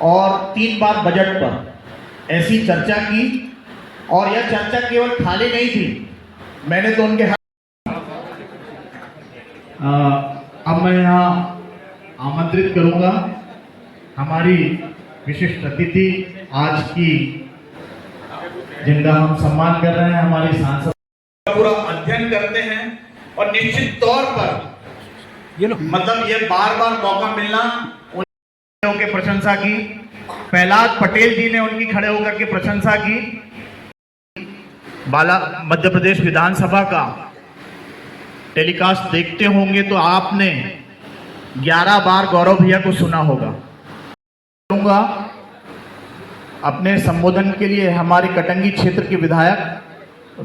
और 3 बार बजट पर ऐसी चर्चा की, और यह चर्चा केवल खाली नहीं थी, मैंने तो उनके अब मैं यहाँ आमंत्रित करूंगा हमारी विशिष्ट अतिथि आज की, जिनका हम सम्मान कर रहे हैं, हमारे सांसद पूरा अध्ययन करते हैं और निश्चित तौर पर मतलब ये बार बार मौका मिलना, उनके प्रशंसा की। प्रहलाद पटेल जी ने उनकी खड़े होकर के प्रशंसा की। मध्य प्रदेश विधानसभा का टेलीकास्ट देखते होंगे तो आपने 11 बार गौरव भैया को सुना होगा। अपने संबोधन के लिए हमारे कटंगी क्षेत्र के विधायक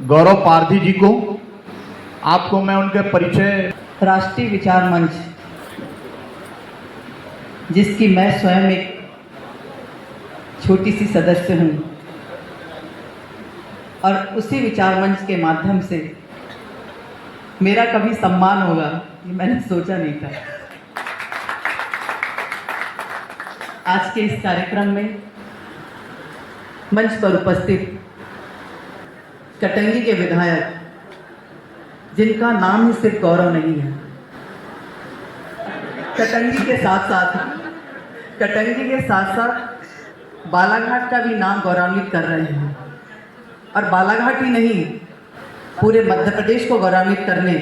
गौरव पारधी जी को, आपको मैं उनके परिचय। राष्ट्रीय विचार मंच, जिसकी मैं स्वयं एक छोटी सी सदस्य हूँ, और उसी विचार मंच के माध्यम से मेरा कभी सम्मान होगा ये मैंने सोचा नहीं था। आज के इस कार्यक्रम में मंच पर उपस्थित कटंगी के विधायक, जिनका नाम ही सिर्फ गौरव नहीं है, कटंगी के साथ साथ बालाघाट का भी नाम गौरवान्वित कर रहे हैं। और बालाघाट ही नहीं, पूरे मध्य प्रदेश को गौरवान्वित करने,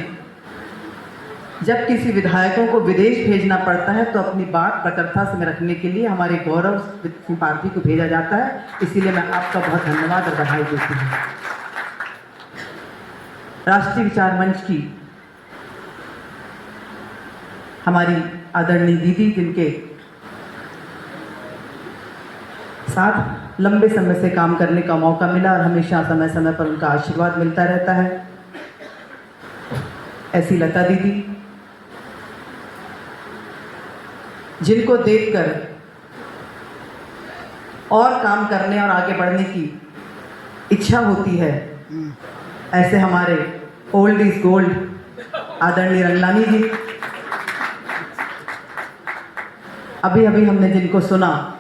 जब किसी विधायकों को विदेश भेजना पड़ता है तो अपनी बात प्रखरता से रखने के लिए हमारे गौरव सिंह पारधी को भेजा जाता है। इसीलिए मैं आपका बहुत धन्यवाद और बधाई देती हूँ। राष्ट्रीय विचार मंच की हमारी आदरणीय दीदी, जिनके साथ लंबे समय से काम करने का मौका मिला और हमेशा समय समय पर उनका आशीर्वाद मिलता रहता है, ऐसी लता दीदी, जिनको देखकर और काम करने और आगे बढ़ने की इच्छा होती है, ऐसे हमारे ओल्ड इज गोल्ड आदरणीय रंगलानी जी। अभी अभी हमने जिनको सुना,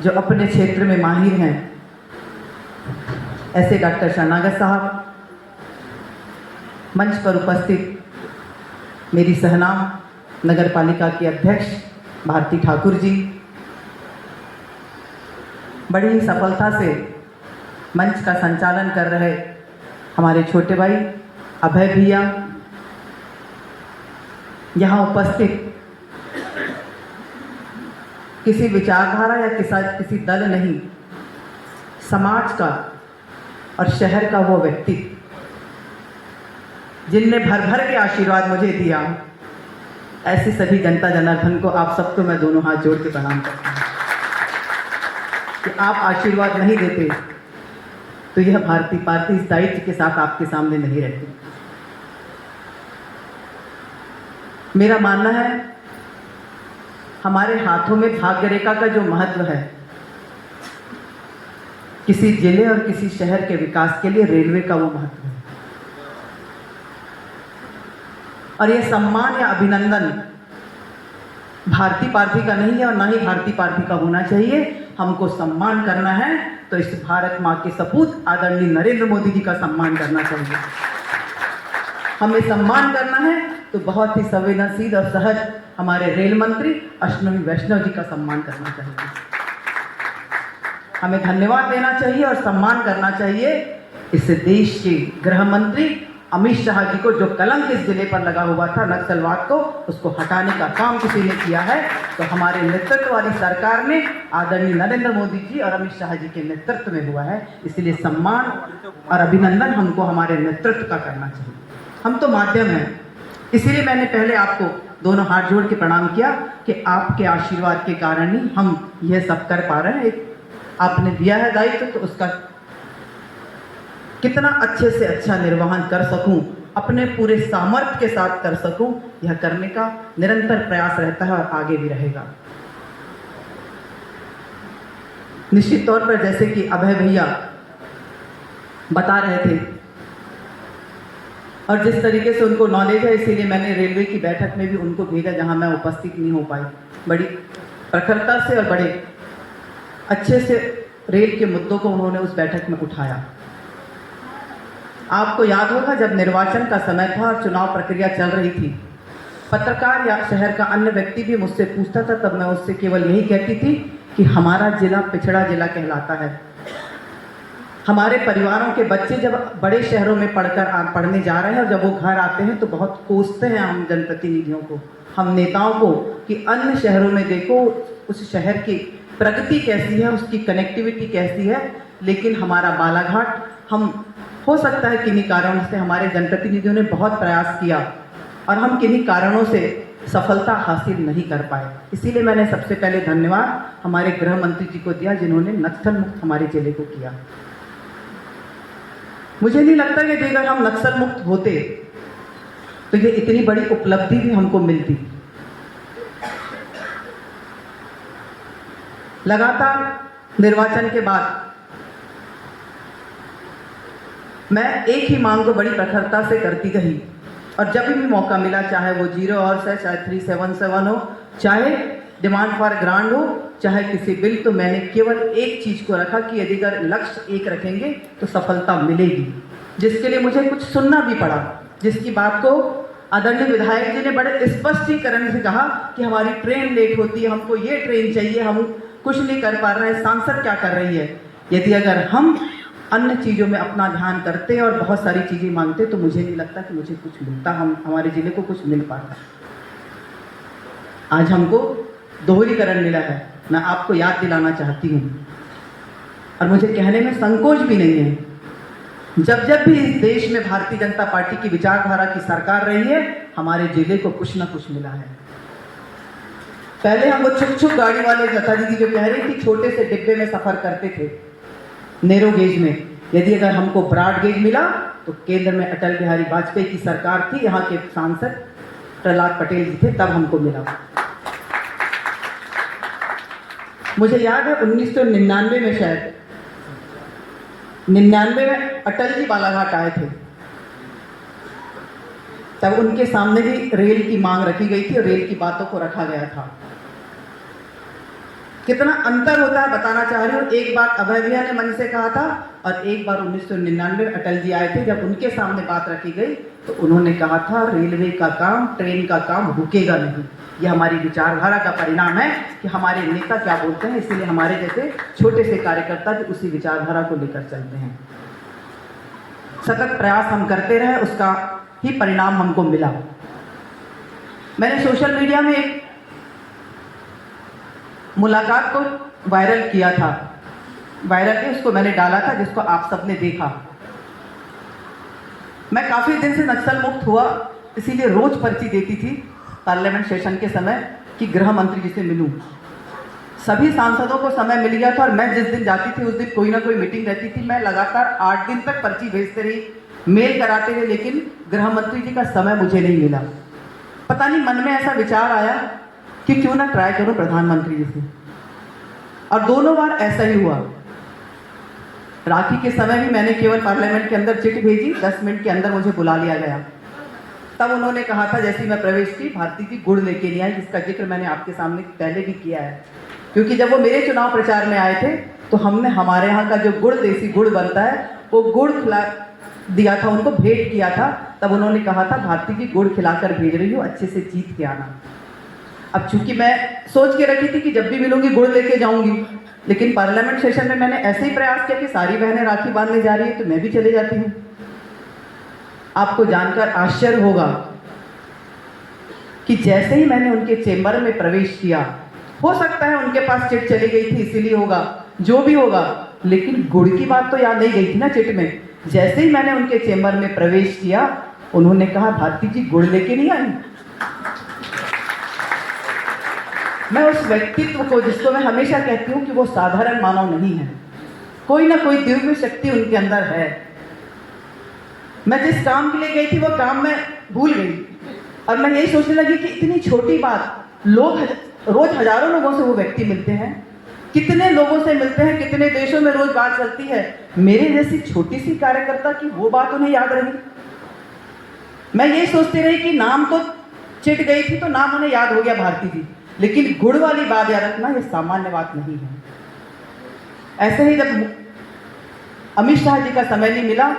जो अपने क्षेत्र में माहिर हैं, ऐसे डॉक्टर शहनागत साहब, मंच पर उपस्थित मेरी सहनाम नगर पालिका की अध्यक्ष भारती ठाकुर जी, बड़ी ही सफलता से मंच का संचालन कर रहे हमारे छोटे भाई अभय भैया, यहाँ उपस्थित किसी विचारधारा या किसी दल नहीं, समाज का और शहर का वो व्यक्ति जिनने भर भर के आशीर्वाद मुझे दिया, ऐसे सभी जनता जनार्दन को, आप सबको मैं दोनों हाथ जोड़ के प्रणाम करता हूँ। कि आप आशीर्वाद नहीं देते तो यह भारती पार्टी इस दायित्व के साथ आपके सामने नहीं रहती। मेरा मानना है, हमारे हाथों में भाग्य रेखा का जो महत्व है, किसी जिले और किसी शहर के विकास के लिए रेलवे का वो महत्व है। और ये सम्मान या अभिनंदन भारतीय पार्टी का नहीं है और ना ही भारतीय पार्टी का होना चाहिए। हमको सम्मान करना है तो इस भारत माँ के सपूत आदरणीय नरेंद्र मोदी जी का सम्मान करना चाहिए। हमें सम्मान करना है तो बहुत ही संवेदनशील और सहज हमारे रेल मंत्री अश्विनी वैष्णव जी का सम्मान करना चाहिए। हमें धन्यवाद देना चाहिए और सम्मान करना चाहिए इस देश के गृह मंत्री अमित शाह जी को, जो कलंक इस जिले पर लगा हुआ था नक्सलवाद को, उसको हटाने का काम किसी ने किया है तो हमारे नेतृत्व वाली सरकार ने आदरणीय नरेंद्र मोदी जी और अमित शाह जी के नेतृत्व में हुआ है। इसलिए सम्मान और अभिनंदन हमको हमारे नेतृत्व का करना चाहिए। हम तो माध्यम हैं, इसीलिए मैंने पहले आपको दोनों हाथ जोड़ के प्रणाम किया कि आपके आशीर्वाद के कारण ही हम यह सब कर पा रहे हैं। एक आपने दिया है दायित्व तो उसका कितना अच्छे से अच्छा निर्वहन कर सकूं, अपने पूरे सामर्थ्य के साथ कर सकूं, यह करने का निरंतर प्रयास रहता है और आगे भी रहेगा। निश्चित तौर पर जैसे कि अभय भैया बता रहे थे और जिस तरीके से उनको नॉलेज है, इसीलिए मैंने रेलवे की बैठक में भी उनको भेजा जहां मैं उपस्थित नहीं हो पाई। बड़ी प्रखरता से और बड़े अच्छे से रेल के मुद्दों को उन्होंने उस बैठक में उठाया। आपको याद होगा जब निर्वाचन का समय था और चुनाव प्रक्रिया चल रही थी, पत्रकार या शहर का अन्य व्यक्ति भी मुझसे पूछता था, तब मैं उससे केवल यही कहती थी कि हमारा जिला पिछड़ा जिला कहलाता है। हमारे परिवारों के बच्चे जब बड़े शहरों में पढ़ने जा रहे हैं और जब वो घर आते हैं तो बहुत कोसते हैं हम जनप्रतिनिधियों को, हम नेताओं को, कि अन्य शहरों में देखो उस शहर की प्रगति कैसी है, उसकी कनेक्टिविटी कैसी है, लेकिन हमारा बालाघाट, हम हो सकता है किन्हीं कारणों से हमारे जनप्रतिनिधियों ने बहुत प्रयास किया और हम किन्हीं कारणों से सफलता हासिल नहीं कर पाए। इसीलिए मैंने सबसे पहले धन्यवाद हमारे गृह मंत्री जी को दिया जिन्होंने नक्सल मुक्त हमारे जिले को किया। मुझे नहीं लगता कि अगर हम नक्सल मुक्त होते तो ये इतनी बड़ी उपलब्धि भी हमको मिलती। लगातार निर्वाचन के बाद मैं एक ही मांग को बड़ी प्रखरता से करती रही और जब भी मौका मिला, चाहे वो 0 आवर्स है, चाहे 377 हो, चाहे डिमांड फॉर ग्रांट हो, चाहे किसी बिल, तो मैंने केवल एक चीज़ को रखा कि यदि अगर लक्ष्य एक रखेंगे तो सफलता मिलेगी, जिसके लिए मुझे कुछ सुनना भी पड़ा, जिसकी बात को आदरणीय विधायक जी ने बड़े स्पष्टीकरण से कहा कि हमारी ट्रेन लेट होती है, हमको ये ट्रेन चाहिए, हम कुछ नहीं कर पा रहे हैं, सांसद क्या कर रही है। यदि अगर हम अन्य चीज़ों में अपना ध्यान करते और बहुत सारी चीज़ें मांगते तो मुझे नहीं लगता कि मुझे कुछ मिलता, हमारे ज़िले को कुछ मिल पाता। आज हमको दोहरीकरण मिला है, मैं आपको याद दिलाना चाहती हूँ और मुझे कहने में संकोच भी नहीं है। जब जब भी इस देश में भारतीय जनता पार्टी की विचारधारा की सरकार रही है, हमारे जिले को कुछ ना कुछ मिला है। पहले हम वो छुक छुक गाड़ी वाले लता दीदी जो कह रही थी, छोटे से डिब्बे में सफर करते थे नैरो गेज में, यदि अगर हमको ब्रॉड गेज मिला तो केंद्र में अटल बिहारी वाजपेयी की सरकार थी, यहाँ के सांसद प्रहलाद पटेल जी थे, तब हमको मिला। मुझे याद है 1999 में, शायद 99 में अटल जी बालाघाट आए थे, तब उनके सामने भी रेल की मांग रखी गई थी और रेल की बातों को रखा गया था। कितना अंतर होता है बताना चाह रही हूँ। एक बार अभय भैया ने मन से कहा था और एक बार 1999 में अटल जी आए थे, जब उनके सामने बात रखी गई तो उन्होंने कहा था रेलवे का काम, ट्रेन का काम रुकेगा नहीं। ये हमारी विचारधारा का परिणाम है कि हमारे नेता क्या बोलते हैं, इसीलिए हमारे जैसे छोटे से कार्यकर्ता भी उसी विचारधारा को लेकर चलते हैं। सतत प्रयास हम करते रहे, उसका ही परिणाम हमको मिला। मैंने सोशल मीडिया में एक मुलाकात को वायरल किया था, वायरल के उसको मैंने डाला था, जिसको आप सबने देखा। मैं काफ़ी दिन से नक्सल मुक्त हुआ, इसीलिए रोज पर्ची देती थी पार्लियामेंट सेशन के समय कि गृह मंत्री जी से मिलूं। सभी सांसदों को समय मिल गया था और मैं जिस दिन जाती थी उस दिन कोई ना कोई मीटिंग रहती थी। मैं लगातार 8 दिन तक पर्ची भेजते रही, मेल कराते रहे, लेकिन गृह मंत्री जी का समय मुझे नहीं मिला। पता नहीं मन में ऐसा विचार आया कि क्यों ना ट्राई करूं प्रधानमंत्री जी से, और दोनों बार ऐसा ही हुआ। राखी के समय भी मैंने केवल पार्लियामेंट के अंदर चिट भेजी, 10 मिनट के अंदर मुझे बुला लिया गया। तब उन्होंने कहा था, जैसे मैं प्रवेश की, भारती जी गुड़ लेके नहीं आई, जिसका जिक्र मैंने आपके सामने पहले भी किया है। क्योंकि जब वो मेरे चुनाव प्रचार में आए थे तो हमने हमारे यहाँ का जो गुड़, देसी गुड़ बनता है, वो गुड़ खिला दिया था, उनको भेंट किया था। तब उन्होंने कहा था, भारती जी गुड़ खिलाकर भेज रही हूँ, अच्छे से जीत के आना। अब चूंकि मैं सोच के रखी थी कि जब भी मिलूंगी गुड़ लेके जाऊंगी, लेकिन पार्लियामेंट सेशन में मैंने ऐसे ही प्रयास किया कि सारी बहनें राखी बांधने जा रही है तो मैं भी चले जाती हूँ। आपको जानकर आश्चर्य होगा कि जैसे ही मैंने उनके चेंबर में प्रवेश किया, हो सकता है उनके पास चिट चली गई थी, इसीलिए होगा, जो भी होगा, लेकिन गुड़ की बात तो याद नहीं गई थी ना चिट में। जैसे ही मैंने उनके चेंबर में प्रवेश किया, उन्होंने कहा, भारती जी गुड़ लेके नहीं आई। मैं उस व्यक्तित्व को, जिसको मैं हमेशा कहती हूँ कि वो साधारण मानव नहीं है, कोई ना कोई दिव्य शक्ति उनके अंदर है। मैं जिस काम के लिए गई थी वो काम मैं भूल गई और मैं यही सोचने लगी कि इतनी छोटी बात, लोग रोज हजारों लोगों से वो व्यक्ति मिलते हैं, कितने लोगों से मिलते हैं, कितने देशों में रोज बात चलती है, मेरे जैसी छोटी सी कार्यकर्ता की वो बात उन्हें याद रही। मैं यही सोचती रही कि नाम तो चिट गई थी तो नाम उन्हें याद हो गया भारती जी, लेकिन गुड़ वाली बात याद रखना, ये सामान्य बात नहीं है। ऐसे ही जब अमित शाह जी का समय नहीं मिला,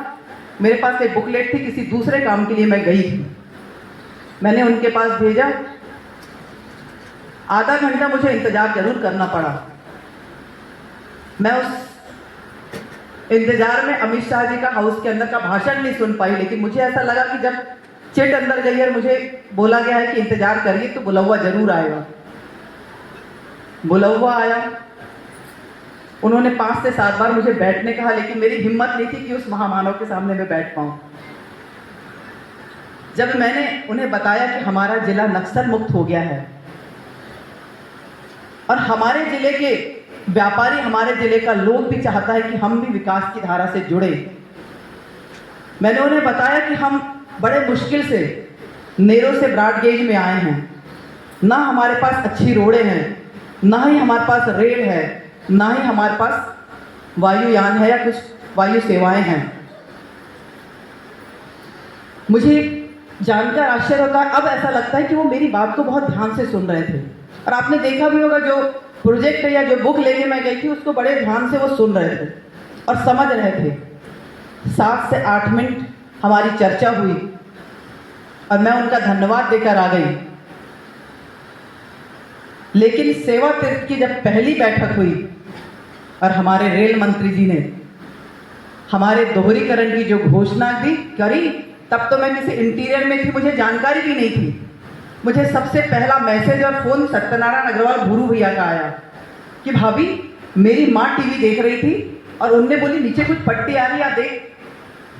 मेरे पास एक बुकलेट थी, किसी दूसरे काम के लिए मैं गई थी, मैंने उनके पास भेजा, आधा घंटा मुझे इंतजार जरूर करना पड़ा। मैं उस इंतजार में अमित शाह जी का हाउस के अंदर का भाषण नहीं सुन पाई, लेकिन मुझे ऐसा लगा कि जब चिट अंदर गई और मुझे बोला गया है कि इंतजार करिए तो बुलौवा जरूर आएगा। बुलौवा आया, उन्होंने 5 से 7 बार मुझे बैठने कहा, लेकिन मेरी हिम्मत नहीं थी कि उस महामानव के सामने मैं बैठ पाऊं। जब मैंने उन्हें बताया कि हमारा जिला नक्सल मुक्त हो गया है और हमारे जिले के व्यापारी, हमारे जिले का लोग भी चाहता है कि हम भी विकास की धारा से जुड़े, मैंने उन्हें बताया कि हम बड़े मुश्किल से नेरो से ब्रॉडगेज में आए हैं, ना हमारे पास अच्छी रोडें हैं, ना ही हमारे पास रेल है, ना ही हमारे पास वायुयान है या कुछ वायु सेवाएं हैं। मुझे जानकर आश्चर्य होता है, अब ऐसा लगता है कि वो मेरी बात को बहुत ध्यान से सुन रहे थे। और आपने देखा भी होगा, जो प्रोजेक्ट या जो बुक लेके मैं गई थी उसको बड़े ध्यान से वो सुन रहे थे और समझ रहे थे। 7 से 8 मिनट हमारी चर्चा हुई और मैं उनका धन्यवाद देकर आ गई। लेकिन सेवा तीर्थ की जब पहली बैठक हुई और हमारे रेल मंत्री जी ने हमारे दोहरीकरण की जो घोषणा दी करी, तब तो मैं किसी इंटीरियर में थी, मुझे जानकारी भी नहीं थी। मुझे सबसे पहला मैसेज और फोन सत्यनारायण अग्रवाल गुरु भैया का आया कि भाभी, मेरी माँ टीवी देख रही थी और उनने बोली नीचे कुछ पट्टी आ रही है, देख।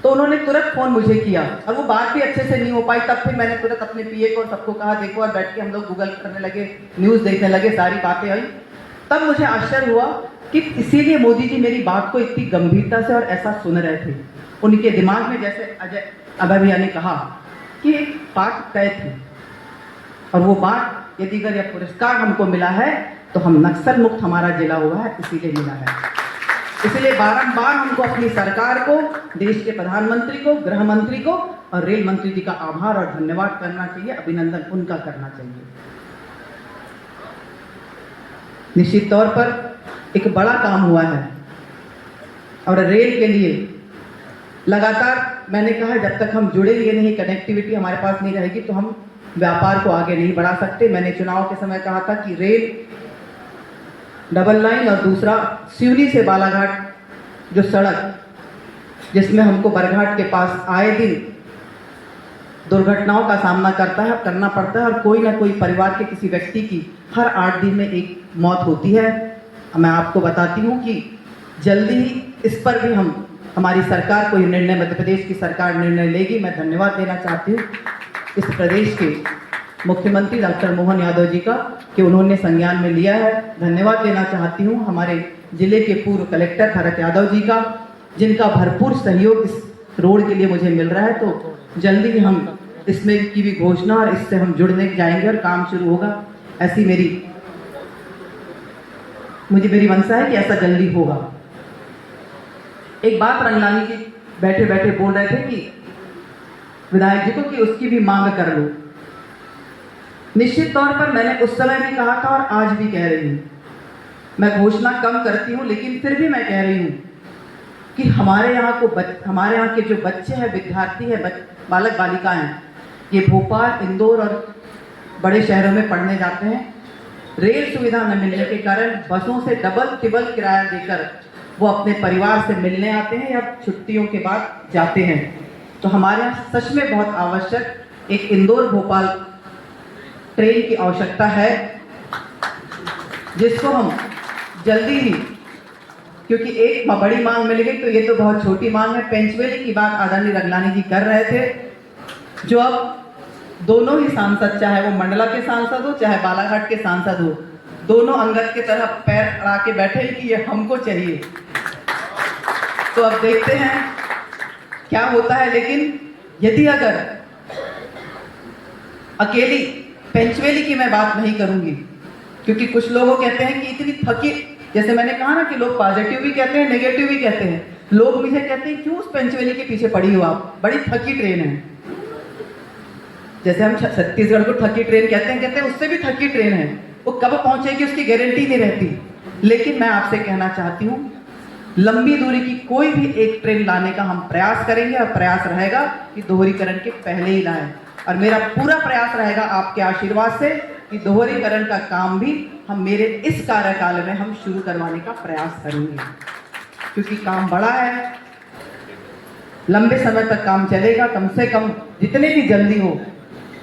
तो उन्होंने तुरंत फ़ोन मुझे किया और वो बात भी अच्छे से नहीं हो पाई। तब फिर मैंने तुरंत अपने पीए को और सबको कहा देखो, और बैठ के हम लोग गूगल करने लगे, न्यूज़ देखने लगे, सारी बातें आई। तब मुझे आश्चर्य हुआ कि इसीलिए मोदी जी मेरी बात को इतनी गंभीरता से और ऐसा सुन रहे थे। उनके दिमाग में, जैसे अभय भैया ने कहा, कि एक बात तय थी और वो बात, यदि अगर यह पुरस्कार हमको मिला है तो हम नक्सल मुक्त हमारा जिला हुआ है, इसीलिए मिला है। इसलिए बारंबार हमको अपनी सरकार को, देश के प्रधानमंत्री को, गृह मंत्री को और रेल मंत्री जी का आभार और धन्यवाद करना चाहिए, अभिनंदन उनका करना चाहिए। निश्चित तौर पर एक बड़ा काम हुआ है और रेल के लिए लगातार मैंने कहा, जब तक हम जुड़ेंगे नहीं, कनेक्टिविटी हमारे पास नहीं रहेगी तो हम व्यापार को आगे नहीं बढ़ा सकते। मैंने चुनाव के समय कहा था कि रेल डबल लाइन और दूसरा सिवनी से बालाघाट जो सड़क, जिसमें हमको बरघाट के पास आए दिन दुर्घटनाओं का सामना करना पड़ता है और कोई ना कोई परिवार के किसी व्यक्ति की हर 8 दिन में एक मौत होती है। मैं आपको बताती हूँ कि जल्दी ही इस पर भी हमारी सरकार कोई निर्णय, मध्य प्रदेश की सरकार निर्णय लेगी। मैं धन्यवाद देना चाहती हूँ इस प्रदेश के मुख्यमंत्री डॉक्टर मोहन यादव जी का कि उन्होंने संज्ञान में लिया है। धन्यवाद देना चाहती हूँ हमारे जिले के पूर्व कलेक्टर भरत यादव जी का, जिनका भरपूर सहयोग इस रोड के लिए मुझे मिल रहा है। तो जल्दी ही हम इसमें की भी घोषणा और इससे हम जुड़ने जाएंगे और काम शुरू होगा, ऐसी मेरी मंशा है कि ऐसा जल्दी होगा। एक बात रंगलानी जी बैठे बैठे बोल रहे थे कि विधायक जी को कि उसकी भी मांग कर लो। निश्चित तौर पर मैंने उस समय भी कहा था और आज भी कह रही हूँ, मैं घोषणा कम करती हूँ लेकिन फिर भी मैं कह रही हूँ कि हमारे यहाँ के जो बच्चे हैं, विद्यार्थी हैं, बालक बालिका हैं, ये भोपाल, इंदौर और बड़े शहरों में पढ़ने जाते हैं। रेल सुविधा न मिलने के कारण बसों से डबल टिबल किराया देकर वो अपने परिवार से मिलने आते हैं या छुट्टियों के बाद जाते हैं। तो हमारे यहाँ सच में बहुत आवश्यक एक इंदौर भोपाल ट्रेन की आवश्यकता है, जिसको हम जल्दी ही, क्योंकि एक बड़ी मांग मिल गई तो ये तो बहुत छोटी मांग है। पेंचवेली की बात आदरणीय रंगलानी जी कर रहे थे, जो अब दोनों ही सांसद, चाहे वो मंडला के सांसद हो चाहे बालाघाट के सांसद हो, दोनों अंगद के तरह पैर अड़ा के बैठे कि ये हमको चाहिए। तो अब देखते हैं क्या होता है। लेकिन यदि अगर अकेली पेंचवेली की मैं बात नहीं करूंगी, क्योंकि कुछ लोगों कहते हैं कि इतनी थकी, जैसे मैंने कहा ना कि लोग पॉजिटिव भी कहते हैं, नेगेटिव भी कहते हैं। लोग मुझे कहते हैं क्यों उस पेंचवेली के पीछे पड़ी हो आप, बड़ी थकी ट्रेन है। जैसे हम छत्तीसगढ़ को थकी ट्रेन कहते हैं उससे भी थकी ट्रेन है। वो कब पहुंचेगी उसकी गारंटी नहीं रहती। लेकिन मैं आपसे कहना चाहती हूँ, लंबी दूरी की कोई भी एक ट्रेन लाने का हम प्रयास करेंगे और प्रयास रहेगा कि दोहरीकरण के पहले ही लाएं। और मेरा पूरा प्रयास रहेगा आपके आशीर्वाद से कि दोहरीकरण का काम भी हम मेरे इस कार्यकाल में हम शुरू करवाने का प्रयास करेंगे, क्योंकि काम बड़ा है, लंबे समय तक काम चलेगा। कम से कम जितने भी जल्दी हो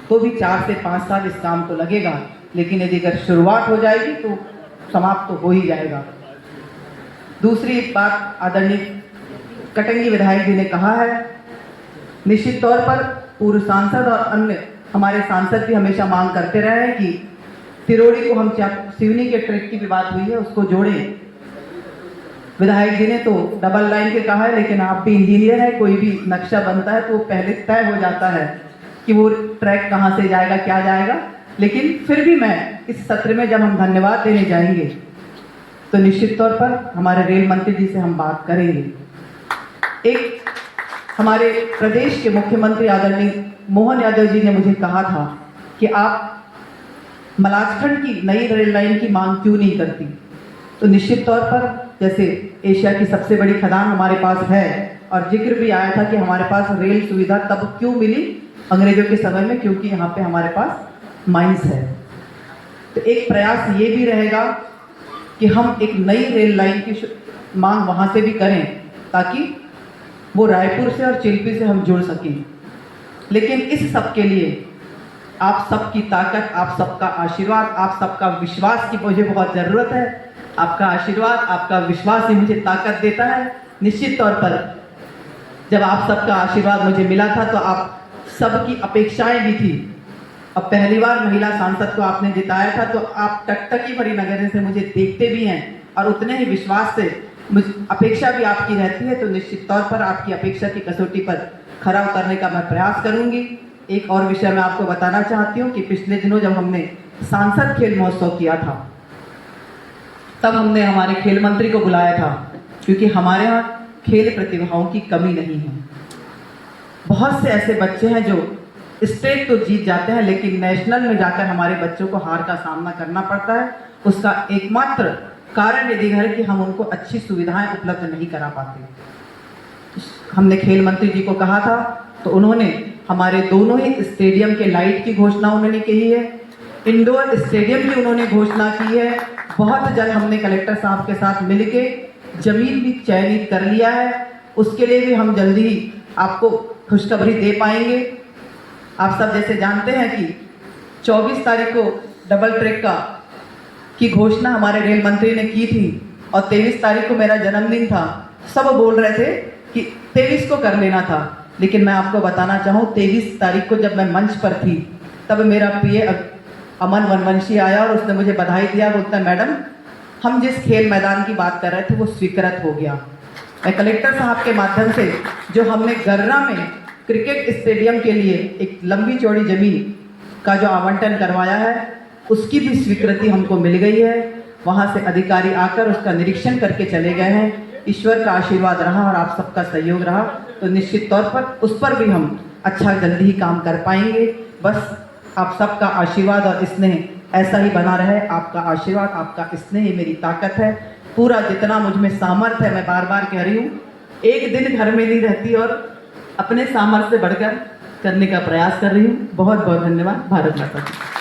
तो भी 4 से 5 साल इस काम को लगेगा, लेकिन यदि अगर शुरुआत हो जाएगी तो समाप्त तो हो ही जाएगा। दूसरी बात आदरणीय कटंगी विधायक जी ने कहा है, निश्चित तौर पर पूर्व सांसद और अन्य हमारे सांसद भी हमेशा मांग करते रहे हैं कि तिरोड़ी को हम सिवनी के ट्रैक की भी बात हुई है उसको जोड़ें। विधायक जी ने तो डबल लाइन के कहा है, लेकिन आप भी इंजीनियर है, कोई भी नक्शा बनता है तो पहले तय हो जाता है कि वो ट्रैक कहाँ से जाएगा, क्या जाएगा। लेकिन फिर भी मैं इस सत्र में जब हम धन्यवाद देने जाएंगे तो निश्चित तौर पर हमारे रेल मंत्री जी से हम बात करेंगे। एक हमारे प्रदेश के मुख्यमंत्री आदरणीय मोहन यादव जी ने मुझे कहा था कि आप मलाजखंड की नई रेल लाइन की मांग क्यों नहीं करती। तो निश्चित तौर पर जैसे एशिया की सबसे बड़ी खदान हमारे पास है, और जिक्र भी आया था कि हमारे पास रेल सुविधा तब क्यों मिली अंग्रेजों के समय में, क्योंकि यहाँ पे हमारे पास माइंस है। तो एक प्रयास ये भी रहेगा कि हम एक नई रेल लाइन की मांग वहाँ से भी करें, ताकि वो रायपुर से और चिल्पी से हम जुड़ सकें। लेकिन इस सब के लिए आप सबकी ताकत, आप सबका आशीर्वाद, आप सबका विश्वास की मुझे बहुत ज़रूरत है। आपका आशीर्वाद, आपका विश्वास ही मुझे ताकत देता है। निश्चित तौर पर जब आप सबका आशीर्वाद मुझे मिला था तो आप सबकी अपेक्षाएं भी थी। अब पहली बार महिला सांसद को आपने जिताया था तो आप टकटकी भरी नजर से मुझे देखते भी हैं, और उतने ही विश्वास से अपेक्षा भी आपकी रहती है। तो निश्चित तौर पर आपकी अपेक्षा की कसौटी पर खरा उतरने का मैं प्रयास करूंगी। एक और विषय मैं आपको बताना चाहती हूँ कि पिछले दिनों जब हमने सांसद खेल महोत्सव किया था, तब हमने हमारे खेल मंत्री को बुलाया था, क्योंकि हमारे यहाँ खेल प्रतिभाओं की कमी नहीं है। बहुत से ऐसे बच्चे हैं जो स्टेट तो जीत जाते हैं, लेकिन नेशनल में जाकर हमारे बच्चों को हार का सामना करना पड़ता है। उसका एकमात्र कारण यदि है कि हम उनको अच्छी सुविधाएं उपलब्ध नहीं करा पाते। हमने खेल मंत्री जी को कहा था तो उन्होंने हमारे दोनों ही स्टेडियम के लाइट की घोषणा उन्होंने की है, इंडोर स्टेडियम की उन्होंने घोषणा की है। बहुत जल्द हमने कलेक्टर साहब के साथ मिलके जमीन भी चयनित कर लिया है, उसके लिए भी हम जल्दी ही आपको खुशखबरी दे पाएंगे। आप सब जैसे जानते हैं कि 24 तारीख को डबल ट्रैक की घोषणा हमारे रेल मंत्री ने की थी, और 23 तारीख को मेरा जन्मदिन था। सब बोल रहे थे कि 23 को कर लेना था, लेकिन मैं आपको बताना चाहूँ 23 तारीख को जब मैं मंच पर थी तब मेरा पीए अमन वनवंशी आया और उसने मुझे बधाई दिया। बोलता है मैडम, हम जिस खेल मैदान की बात कर रहे थे वो स्वीकृत हो गया। मैं कलेक्टर साहब के माध्यम से जो हमने गर्रा में क्रिकेट स्टेडियम के लिए एक लंबी चौड़ी जमीन का जो आवंटन करवाया है, उसकी भी स्वीकृति हमको मिल गई है। वहाँ से अधिकारी आकर उसका निरीक्षण करके चले गए हैं। ईश्वर का आशीर्वाद रहा और आप सबका सहयोग रहा तो निश्चित तौर पर उस पर भी हम अच्छा जल्दी ही काम कर पाएंगे। बस आप सबका आशीर्वाद और स्नेह ऐसा ही बना रहे। आपका आशीर्वाद, आपका स्नेह ही मेरी ताकत है। पूरा जितना मुझ में सामर्थ्य है, मैं बार बार कह रही हूँ, एक दिन घर में नहीं रहती और अपने सामर्थ्य से बढ़कर करने का प्रयास कर रही हूँ। बहुत बहुत धन्यवाद। भारत माता की।